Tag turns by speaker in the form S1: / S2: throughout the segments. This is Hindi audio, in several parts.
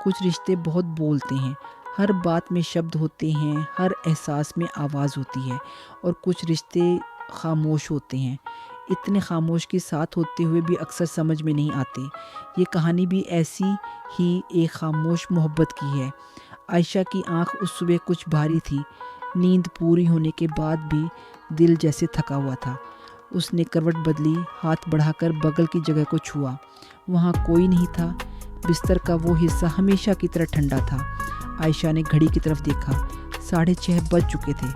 S1: कुछ रिश्ते बहुत बोलते हैं, हर बात में शब्द होते हैं, हर एहसास में आवाज़ होती है, और कुछ रिश्ते खामोश होते हैं, इतने खामोश के साथ होते हुए भी अक्सर समझ में नहीं आते। ये कहानी भी ऐसी ही एक खामोश मोहब्बत की है। आयशा की आंख उस सुबह कुछ भारी थी। नींद पूरी होने के बाद भी दिल जैसे थका हुआ था। उसने करवट बदली, हाथ बढ़ाकर बगल की जगह को छुआ। वहाँ कोई नहीं था। बिस्तर का वो हिस्सा हमेशा की तरह ठंडा था। आयशा ने घड़ी की तरफ देखा। 6:30 बज चुके थे।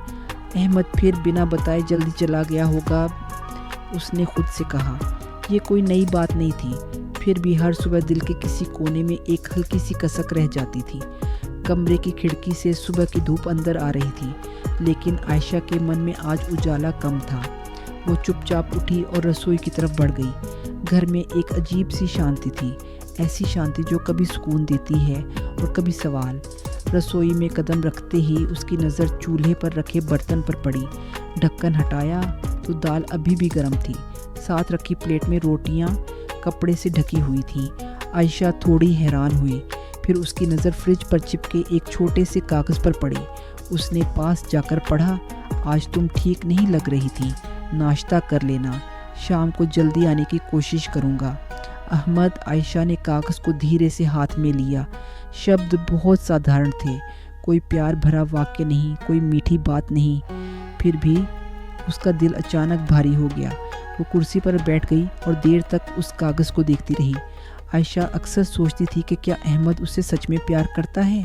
S1: अहमद फिर बिना बताए जल्दी चला गया होगा, उसने खुद से कहा। ये कोई नई बात नहीं थी, फिर भी हर सुबह दिल के किसी कोने में एक हल्की सी कसक रह जाती थी। कमरे की खिड़की से सुबह की धूप अंदर आ रही थी, लेकिन आयशा के मन में आज उजाला कम था। वो चुपचाप उठी और रसोई की तरफ बढ़ गई। घर में एक अजीब सी शांति थी, ऐसी शांति जो कभी सुकून देती है और कभी सवाल। रसोई में कदम रखते ही उसकी नज़र चूल्हे पर रखे बर्तन पर पड़ी। ढक्कन हटाया तो दाल अभी भी गर्म थी। साथ रखी प्लेट में रोटियां कपड़े से ढकी हुई थीं। आयशा थोड़ी हैरान हुई, फिर उसकी नज़र फ्रिज पर चिपके एक छोटे से कागज़ पर पड़ी। उसने पास जाकर पढ़ा, आज तुम ठीक नहीं लग रही थी, नाश्ता कर लेना, शाम को जल्दी आने की कोशिश करूँगा। अहमद। आयशा ने कागज़ को धीरे से हाथ में लिया। शब्द बहुत साधारण थे, कोई प्यार भरा वाक्य नहीं, कोई मीठी बात नहीं। फिर भी उसका दिल अचानक भारी हो गया। वो कुर्सी पर बैठ गई और देर तक उस कागज़ को देखती रही। आयशा अक्सर सोचती थी कि क्या अहमद उससे सच में प्यार करता है।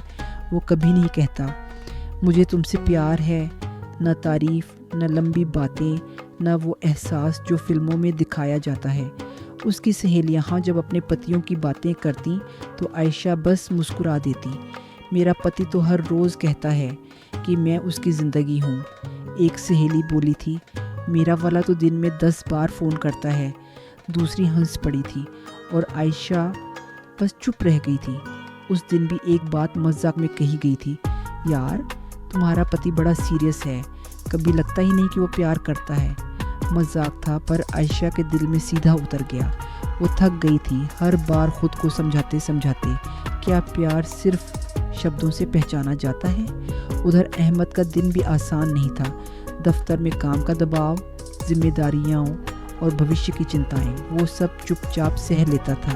S1: वो कभी नहीं कहता, मुझे तुमसे प्यार है। न तारीफ़, न लंबी बातें, न वो एहसास जो फिल्मों में दिखाया जाता है। उसकी सहेलियाँ हाँ जब अपने पतियों की बातें करती तो आयशा बस मुस्कुरा देती। मेरा पति तो हर रोज़ कहता है कि मैं उसकी ज़िंदगी हूँ, एक सहेली बोली थी। मेरा वाला तो दिन में 10 बार फ़ोन करता है। दूसरी हंस पड़ी थी और आयशा बस चुप रह गई थी। उस दिन भी एक बात मजाक में कही गई थी, यार तुम्हारा पति बड़ा सीरियस है, कभी लगता ही नहीं कि वो प्यार करता है। मजाक था पर आयशा के दिल में सीधा उतर गया। वो थक गई थी हर बार खुद को समझाते समझाते, क्या प्यार सिर्फ शब्दों से पहचाना जाता है। उधर अहमद का दिन भी आसान नहीं था। दफ्तर में काम का दबाव, जिम्मेदारियाँ और भविष्य की चिंताएं, वो सब चुपचाप सह लेता था,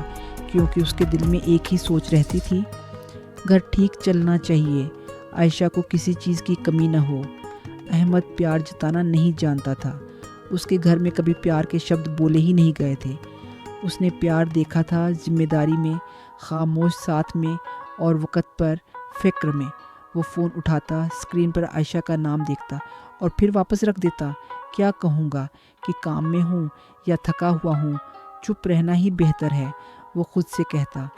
S1: क्योंकि उसके दिल में एक ही सोच रहती थी, घर ठीक चलना चाहिए, आयशा को किसी चीज़ की कमी न हो। अहमद प्यार जताना नहीं जानता था। उसके घर में कभी प्यार के शब्द बोले ही नहीं गए थे। उसने प्यार देखा था जिम्मेदारी में, खामोश साथ में और वक़्त पर फ़िक्र में। वो फ़ोन उठाता, स्क्रीन पर आयशा का नाम देखता और फिर वापस रख देता। क्या कहूँगा कि काम में हूँ या थका हुआ हूँ, चुप रहना ही बेहतर है, वो खुद से कहता।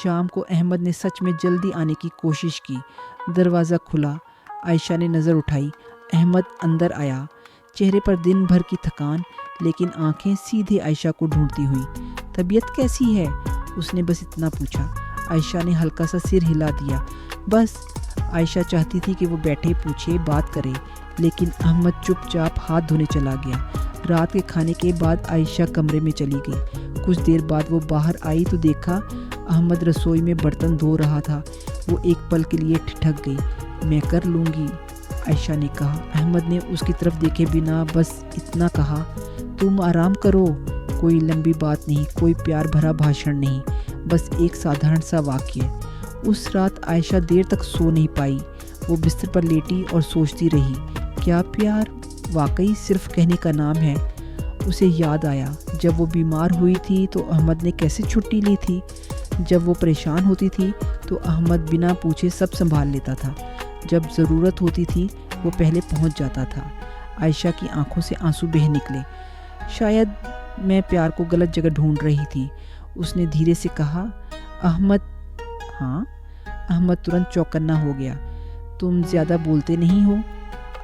S1: शाम को अहमद ने सच में जल्दी आने की कोशिश की। दरवाज़ा खुला, आयशा ने नज़र उठाई। अहमद अंदर आया, चेहरे पर दिन भर की थकान, लेकिन आंखें सीधे आयशा को ढूंढती हुई। तबीयत कैसी है, उसने बस इतना पूछा। आयशा ने हल्का सा सिर हिला दिया। बस। आयशा चाहती थी कि वो बैठे, पूछे, बात करे, लेकिन अहमद चुपचाप हाथ धोने चला गया। रात के खाने के बाद आयशा कमरे में चली गई। कुछ देर बाद वो बाहर आई तो देखा अहमद रसोई में बर्तन धो रहा था। वो एक पल के लिए ठिठक गई। मैं कर लूँगी, आयशा ने कहा। अहमद ने उसकी तरफ देखे बिना बस इतना कहा, तुम आराम करो। कोई लंबी बात नहीं, कोई प्यार भरा भाषण नहीं, बस एक साधारण सा वाक्य। उस रात आयशा देर तक सो नहीं पाई। वो बिस्तर पर लेटी और सोचती रही, क्या प्यार वाकई सिर्फ कहने का नाम है। उसे याद आया जब वो बीमार हुई थी तो अहमद ने कैसे छुट्टी ली थी। जब वो परेशान होती थी तो अहमद बिना पूछे सब संभाल लेता था। जब ज़रूरत होती थी वो पहले पहुंच जाता था। आयशा की आंखों से आंसू बह निकले। शायद मैं प्यार को गलत जगह ढूंढ रही थी, उसने धीरे से कहा। अहमद। हाँ। अहमद तुरंत चौकन्ना हो गया। तुम ज़्यादा बोलते नहीं हो,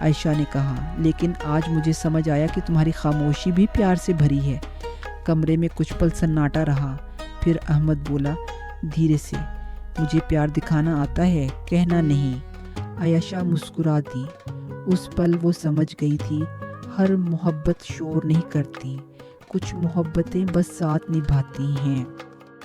S1: आयशा ने कहा, लेकिन आज मुझे समझ आया कि तुम्हारी खामोशी भी प्यार से भरी है। कमरे में कुछ पल सन्नाटा रहा, फिर अहमद बोला धीरे से, मुझे प्यार दिखाना आता है, कहना नहीं। आयशा मुस्कुरा दी। उस पल वो समझ गई थी, हर मोहब्बत शोर नहीं करती, कुछ मोहब्बतें बस साथ निभाती हैं।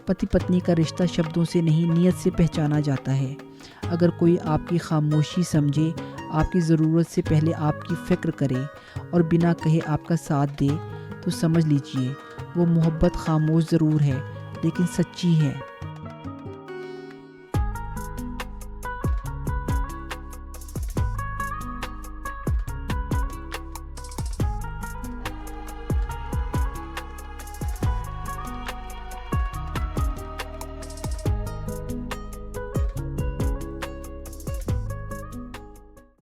S1: पति पत्नी का रिश्ता शब्दों से नहीं, नीयत से पहचाना जाता है। अगर कोई आपकी खामोशी समझे, आपकी ज़रूरत से पहले आपकी फ़िक्र करे और बिना कहे आपका साथ दे, तो समझ लीजिए वो मोहब्बत खामोश ज़रूर है लेकिन सच्ची है।